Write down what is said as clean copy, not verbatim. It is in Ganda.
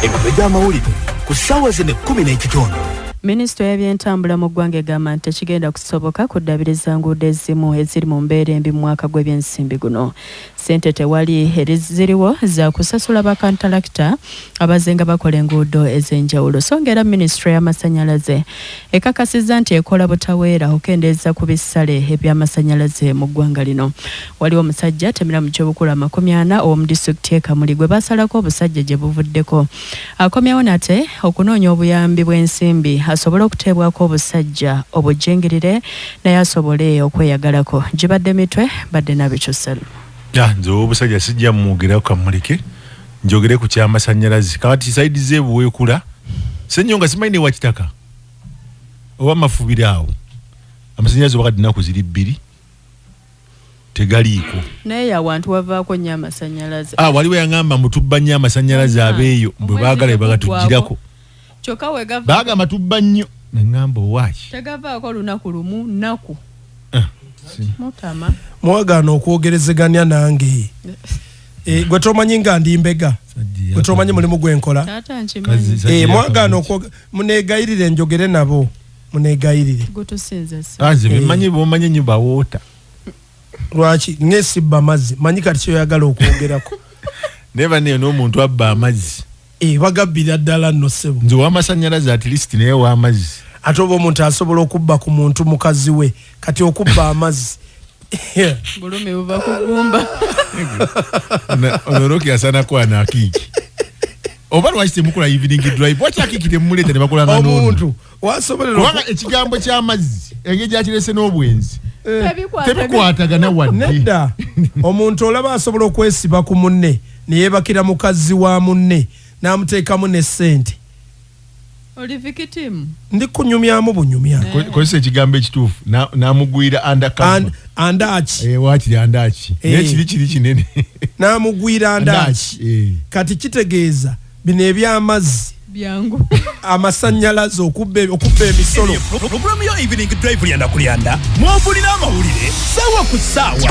Emabega amawulire ku ssaawa zino 10:15. Minisitule y'ebyentambula mu ggwanga egamba nti tekigenda kusoboka kuddabiriza nguudo ezimu eziri mu mbeera embi mu mwaka gw'ebyensimbi guno. Ssente tewali ziriwo za kusasula bakantalakita abazenga bakola enguudo ez'enjawulo. So ng'era minisitule y'amasannyalaze ekakasizza nti ekola butaweera okukendeeza ku bisale eby'amasannyalaze mu ggwanga lino. Waliwo omusajja atemera mu ky'obukulu 40 ow'omu disitulikiti y'e Kamuli gwe baasalako obusajja gye buvuddeko. Akomyewo nate okunoonya obuyambi bw'ensimbi asobole okuteebwako obusajja obujjingirire naye asobole okweyagalako. Gibadde mitwe badde nabikyusalo. Nze obusajja sijja mwogerako kamulike njogere ku ky'amasannyalaze kati saidi ze buweekula sennyonga simanyi ne wakitaka oba mafubira awo amasannyalaze wakati nnaku ziri 2 tegaliiko naye awantu wavaako nnyo amasannyalaze. Waliwo yangamba mutubba nnyo amasannyalaze abeeyo bwe baagala bagatugirako kyokka wegava baagamba tubba nnyo neŋŋamba owaki tegavaako olunaku lumu nnaku mutama mwagaana okwogerezeganya nange gwe tomanyi nga ndi mbega gwe tomanyi mulimu gwenkola mwagaana muneegayirire njogere nabo muneegayirire nze bemanyi bomanyi nnyo bawoota lwaki ngesibba amazzi manyi kati kyoyagala okwogerako neba neyo n'omuntu abba amazzi bagabbira ddala nno ssebo nze w'amasannyalaze at least naye w'amazzi ate oba omuntu asobola okubba ku muntu mukazi we kati okubba amazzi bulumi buva kugumba onoroki asana kwa na akiki oba lwaki temukula evening drive waki akiki temuleeta ne bakulanga omuntu wasobolera kubanga ekigambo ky'amazzi engeri gyakirese n'obwenzi tebikwatagana wadde nedda omuntu olaba asobola okwesiba ku munne ne yeebakira mukazi wa munne n'amuteekamu ne ssente oli victim ndi kunyumyamu bunyumya kozesa ekigambo ekituufu n'amugwira andaki wakiri andaki naye kiri kinene n'amugwira andaki kati kitegeeza bino eby'amazzi byangu amasannyalaze okubba emisolo. Programu yo Evening Drive lyanda kulyanda mwavulira amawulire ssaawa ku ssaawa.